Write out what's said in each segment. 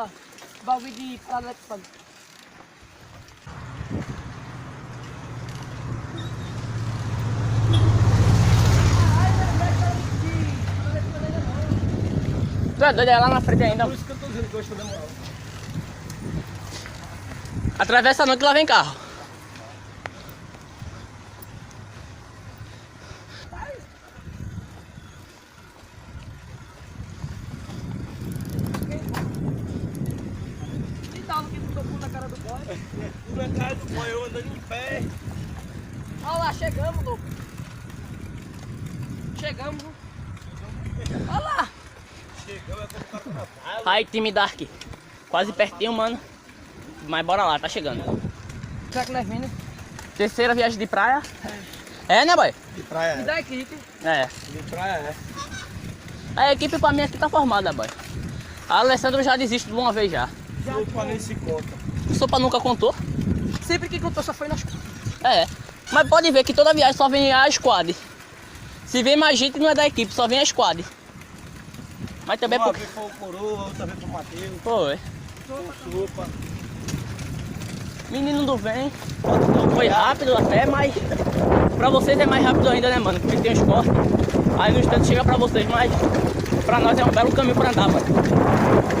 botar bagulho de planeta. Tu é doido, é lá na frente ainda. Por isso que eu tô dizendo que hoje tá demorando. Atravessa a noite que lá vem carro. Que tal que tu tocou na cara do boy? Na cara do boy eu andando em pé. Olha lá, chegamos, louco. Chegamos. Olha lá. Chegamos, é como tá na sala. Aí, time Dark. Quase pertinho, mano. Mas bora lá, tá chegando. Será que nós vindo? Terceira viagem de praia. É, né, boy? De praia E é. da equipe? É. De praia é. A equipe pra mim aqui tá formada, boy. A Alessandro já desiste de uma vez já. Sopa nem se conta. O Sopa nunca contou. Sempre que contou só foi nas... É. Mas pode ver que toda viagem só vem a squad. Se vem mais gente não é da equipe, só vem a squad. Mas também Uma porque... vez foi o Coroa, outra vez foi o Matheus. Foi. O Sopa. Menino do vem. Foi rápido até, mas... Pra vocês é mais rápido ainda, né, mano? Porque tem os cortes. Aí no instante chega pra vocês, mas... Pra nós é um belo caminho pra andar, mano.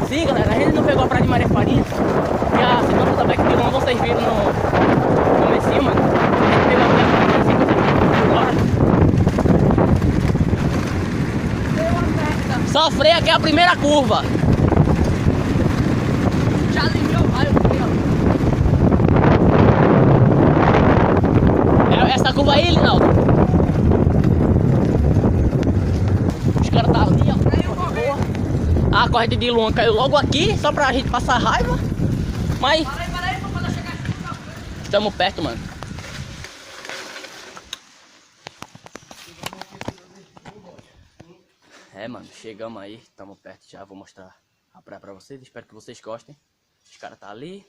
Sim, galera, a gente não pegou a praia de Maria Farinha. E a segunda da Back como vocês viram no comecinho, mano. A gente pegou a praia de Maria Farinha. Só freia aqui é a primeira curva. Já livrou o raio aqui, ó. É essa curva aí, Linaldo. Os caras tá ali, ó. A corrente de Luan caiu logo aqui, só pra gente passar raiva. Mas Para aí, pra quando chegar aqui. estamos perto, mano. É, mano, chegamos aí, estamos perto já. Vou mostrar a praia pra vocês. Espero que vocês gostem. Os caras tá ali.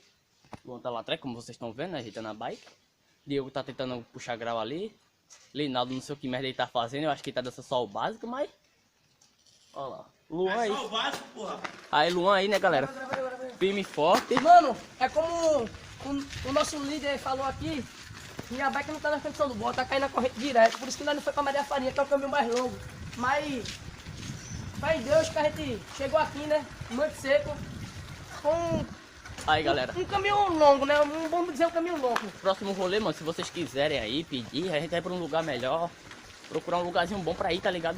Luan tá lá atrás, como vocês estão vendo, né? Ajeitando a bike. Diego tá tentando puxar grau ali. Linaldo, não sei o que merda ele tá fazendo. Eu acho que ele tá dançando só o básico, mas... Olha lá. Luan aí. Só o básico, porra. Aí, Luan aí, né, galera? Firme e forte. Mano, é como o nosso líder falou aqui, minha bike não tá na frente do bolo, tá caindo na corrente direto. Por isso que nós não foi pra Maria Farinha, que é o caminho mais longo. Mas, faz Deus que a gente chegou aqui, né? Muito seco. Com Aí, galera. um caminho longo, né? Vamos dizer um caminho longo. Próximo rolê, mano, se vocês quiserem aí pedir, a gente vai pra um lugar melhor. Procurar um lugarzinho bom pra ir, tá ligado?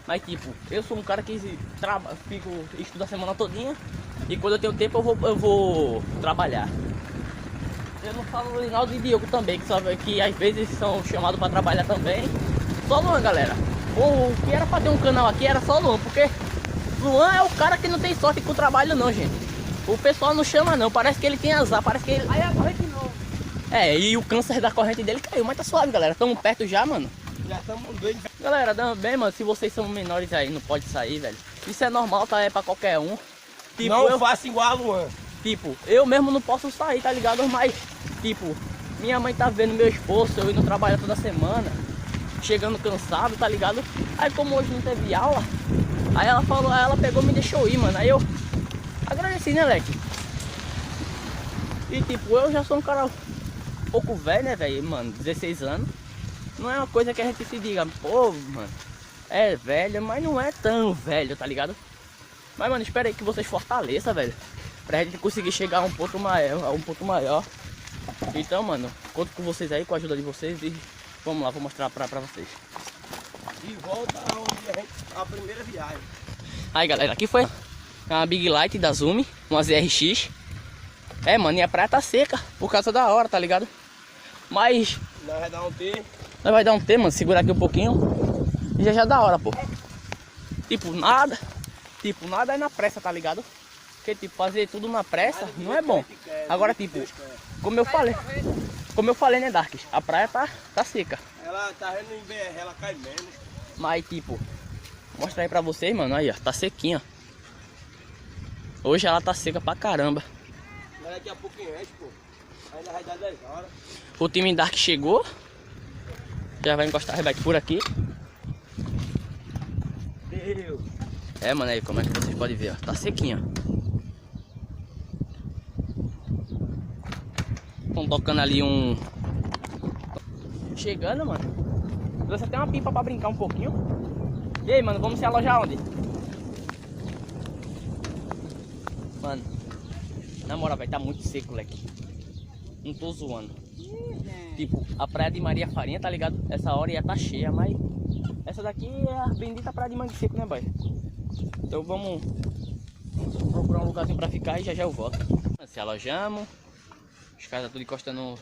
Mas tipo, eu sou um cara que estudo a semana todinha. E quando eu tenho tempo eu vou trabalhar. Eu não falo Linaldo e Diogo também, que às vezes são chamados pra trabalhar também. Só Luan, galera. O que era pra ter um canal aqui era só Luan, porque Luan é o cara que não tem sorte com o trabalho não, gente. O pessoal não chama não, parece que ele tem azar, parece que ele... Aí a corrente não. É, e o câncer da corrente dele caiu, mas tá suave, galera. Tamo perto já, mano. Já estamos bem. Galera, também, mano, se vocês são menores aí, não pode sair, velho. Isso é normal, tá? É pra qualquer um. Tipo, Não faça igual a Luan. Tipo, eu mesmo não posso sair, tá ligado? Mas, tipo, minha mãe tá vendo meu esposo, eu indo trabalhar toda semana, chegando cansado, tá ligado? Aí como hoje não teve aula, aí ela falou, aí ela pegou e me deixou ir, mano. Aí eu agradeci, né, Leque? E tipo, eu já sou um cara um pouco velho, né, velho? Mano, 16 anos. Não é uma coisa que a gente se diga, pô, mano, é velho, mas não é tão velho, tá ligado? Mas, mano, espera aí que vocês fortaleçam, velho, pra gente conseguir chegar a um ponto maior. Então, mano, conto com vocês aí, com a ajuda de vocês e vamos lá, vou mostrar pra vocês. E volta onde a primeira viagem. Aí, galera, aqui foi uma Big Light da Zoom, uma ZRX. É, mano, e a praia tá seca por causa da hora, tá ligado? Mas Nós vai dar um T. nós vai dar um tempo, mano, segurar aqui um pouquinho e já dá hora, pô. Tipo, nada é na pressa, tá ligado? Porque, tipo, fazer tudo na pressa não é bom. Agora, tipo, como eu falei, né, Darks? A praia tá seca. Ela tá indo em BR, ela cai menos. Mas, tipo, mostrar aí pra vocês, mano, aí, ó, tá sequinha. Hoje ela tá seca pra caramba. Mas daqui a pouquinho enche, pô. Ainda vai dar 10 horas. O time Dark chegou. Já vai encostar a bike por aqui. Deus. É, mano, aí como é que vocês podem ver, ó. Tá sequinha. tocando ali um... Chegando, mano. Trouxe até uma pipa pra brincar um pouquinho. E aí, mano, vamos se alojar onde? Mano, na moral, vai tá muito seco, moleque. Não tô zoando. Tipo, a praia de Maria Farinha, tá ligado? Essa hora ia tá cheia, mas essa daqui é a bendita praia de Mangue Seco, né, boy? Então vamos procurar um lugarzinho pra ficar e já já eu volto. Se alojamos. Os caras tá tudo encostando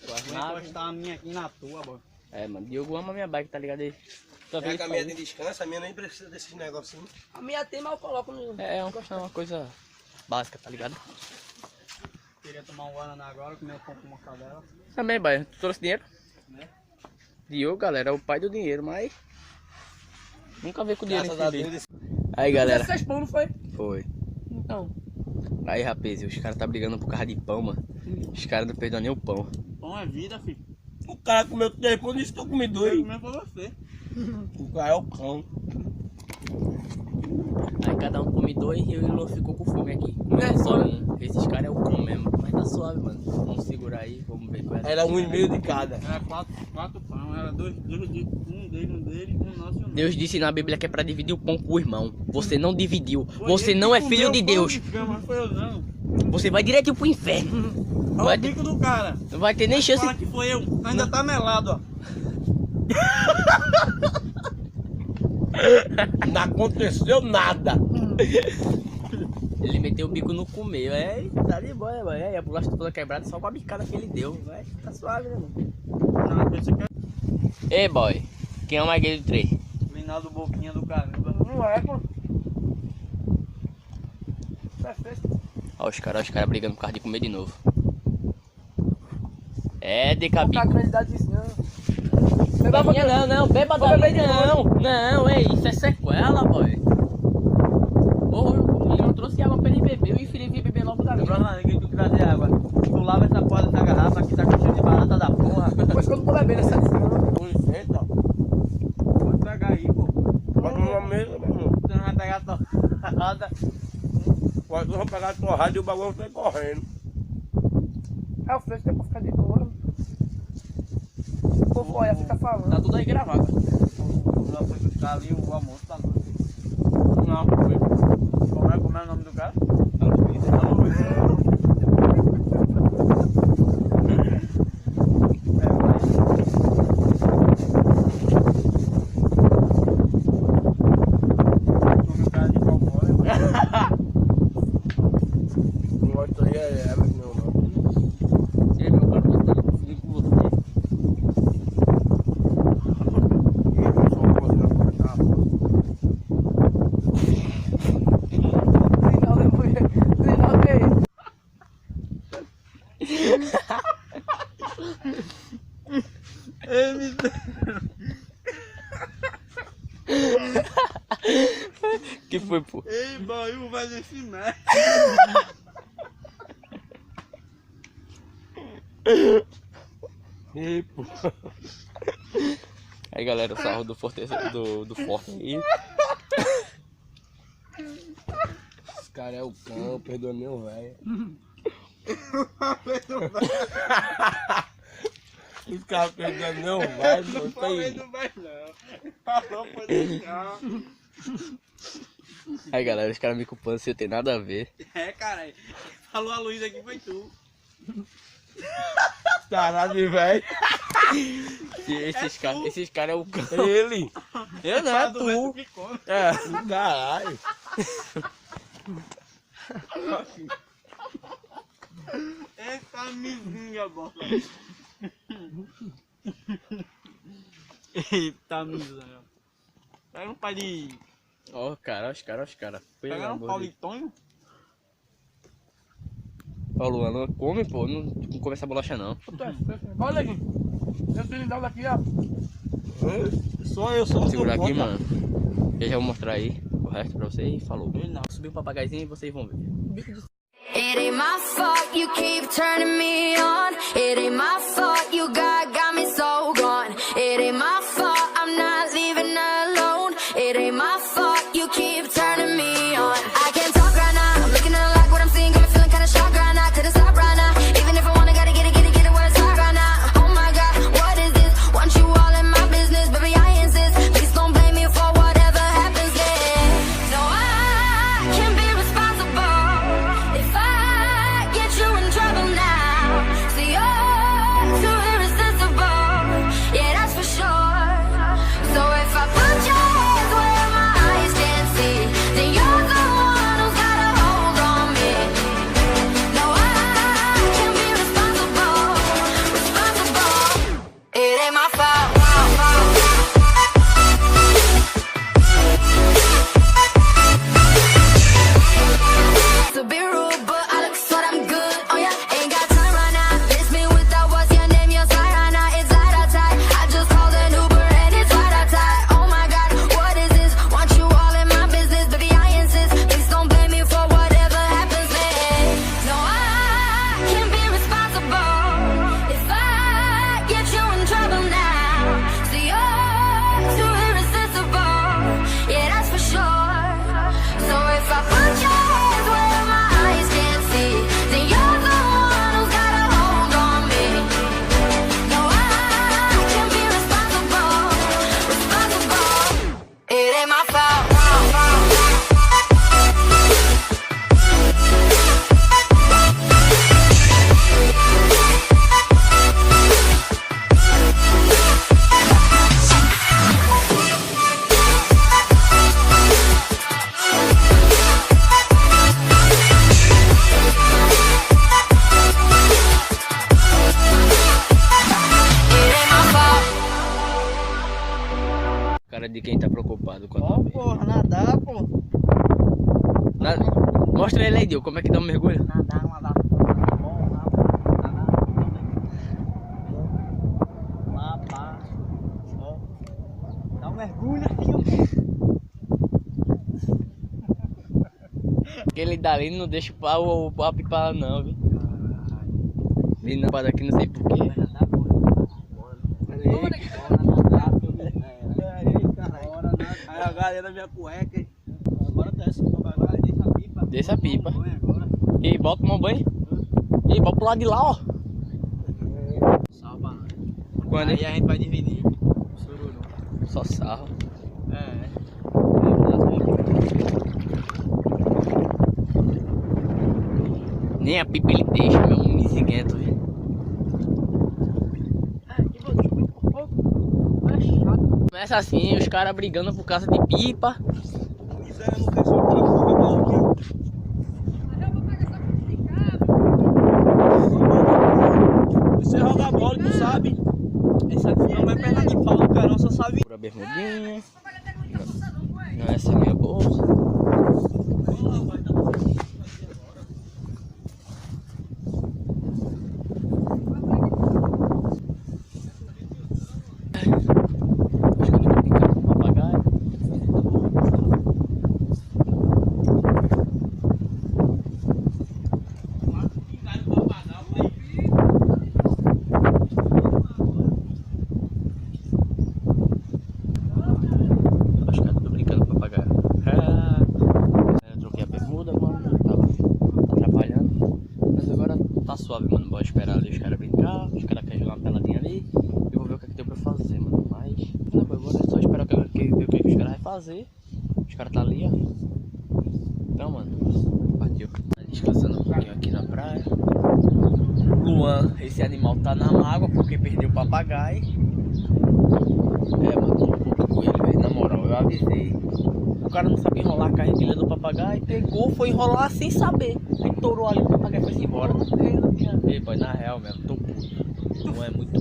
suas Vou naves. encostar a minha aqui na tua, boy. É, mano, Diogo ama minha bike, tá ligado? Ele Já que a minha tem descanso, a minha nem precisa desses negocinhos. A minha tem, mas eu coloco no... É uma coisa básica, tá ligado? Queria tomar um Guaraná agora, comer um pão com mortadela. Também, boy. Tu trouxe dinheiro? Né? Diogo, galera, é o pai do dinheiro, mas nunca veio com dinheiro Graças a nesse Deus. vídeo. Aí, galera. 16 pão, não foi? Foi. Então. Aí, rapaz, os caras tá brigando por causa de pão, mano. Os caras não perdoam nem o pão. Pão é vida, filho. O cara comeu 3 pão e disse que eu comi Eu 2. comer pra você. O cara é o cão. Aí cada um come 2 e o Ilô ficou com fome aqui. Comeu só um. Esses caras é o cão mesmo. Mas tá suave, mano. Vamos segurar aí, vamos ver qual é. Era 1,5 de cada. Era quatro pão, era dois de um dele, um nosso e um Deus disse na Bíblia que é pra dividir o pão com o irmão. Você não dividiu. Foi Você ele não que é filho comeu de o pão Deus. de cama, foi eu não. Você vai direto pro inferno. Olha Vai o ter, bico do cara. não vai ter nem chance. Fala que foi eu. Ainda tá melado, ó. Não aconteceu nada. Ele meteu o bico no comer. É, tá de boa, né, mano? Aí a bolacha toda quebrada só com a bicada que ele deu. Vai, tá suave, né, mano? Não, pensei que Ei, boy. Quem é o mais gay do 3? era Linaldo Boquinha do caramba. Não é, pô. É fresco. Ó, os caras brigando por causa de comer de novo. É, de Não tá cabico. grande idade disso, não. Bavinha não, beba da beber de não. Não, ei, isso é sequela, boy. Ô, ele não trouxe água pra ele beber. Eu e o Felipe ia beber logo da minha. Bruno, ninguém tem que trazer água. Tu lava essa porra dessa garrafa aqui, tá com cheiro de barata da porra. Depois que eu não tô bebendo essa edição. Com licença. Pode pegar aí, pô. Bota numa mesa, meu irmão. Tu não vai pegar a torrada. Pode não pegar a torrada e o bagulho sai correndo. É o fresco, tem pra ficar de boa. O povo olha, fica falando. Tá tudo aí gravado. Já foi buscar ali o almoço da noite. Não, foi. Como é o nome do cara? Não gosto aí, mas não. Ei, meu cara, você tá conseguindo com você. Que foi, pô? Ei, Baú, vai nesse merda. Ei, pô. Aí, galera, o sarro do forte aí. Esse cara é o cão, perdoa meu velho. Esse cara perdoa meu velho, Não não falei tem. do mais não. Falou pra deixar. Aí, galera, os caras me culpando se eu tenho nada a ver. É, cara. Falou a Luísa aqui, foi tu. Tarado de velho. E esses caras é o cão. Ele. Eu não, é Do resto tu. que come. É. Caralho. Eita mizinha, bota. Eita mizinha. Pega um pai de... Ó, cara. Pelo Pega um amor de Deus. paulitonho. Ó, Luan, não come, pô. Não come essa bolacha, não. Olha aqui. Eu tenho dado aqui, ó. Só eu sou Vou segurar aqui, mano. Eu já vou mostrar aí o resto pra vocês e falou. Subiu o papagaizinho e vocês vão ver. It ain't my fault you keep turning me on. It ain't my fault you got me so gone. It ain't my fault I'm not leaving alone. It ain't my fault you keep turning me on. I can't talk right now. I'm looking at like what I'm seeing, got me feeling kinda shocked right now. Couldn't stop right now. Even if I wanna, gotta get it de quem tá preocupado com a Ó, tua vida. porra, nadar, pô. Mostra ele aí, Dio, como é que dá um mergulho. Nadar. Bom, nadar. Lá, pá. Ó. Dá um mergulho assim, ó. Aquele dali não deixa o papo para não, viu? Ele não para aqui, não sei porquê. Vai nadar, pô. Bora nadar, aí a galera minha cueca, hein? Agora desce o bagulho, deixa a pipa. Desce a pipa. Agora. E bota tomar um banho. E bota pro lado de lá, ó. Salva. Quando, hein? Aí a gente vai dividir. Sururu. Só sarro. É. Nem a pipa ele deixa, meu. Um misiguento, viu? Começa assim, os caras brigando por causa de pipa. Você joga bola, tu sabe? Essa não é perna de pau, o cara só sabe. Pura bermudinha. Não, essa é a minha bolsa. Acho que eu tô brincando com o papagaio. Acho que eu tô brincando com o papagaio. Eu troquei a bermuda, mano. Tava atrapalhando. Mas agora tá suave, mano. Bora esperar ali os caras brincar. Os caras querem jogar uma peladinha ali. Eu vou ver o que é que tem pra fazer, mano. Mas não, agora é só esperar ver o que os caras vão fazer. Os caras tá ali, ó. Então, mano, partiu. Tá descansando um pouquinho aqui na praia. Luan, esse animal tá na água porque perdeu o papagaio. É, mano, tô puto com ele, velho. Na moral, eu avisei. O cara não sabia enrolar a carretilha do papagaio. Pegou, foi enrolar sem saber. Aí torou ali, o papagaio foi embora. Ei, boy, na real, mesmo, tô puto. Não é muito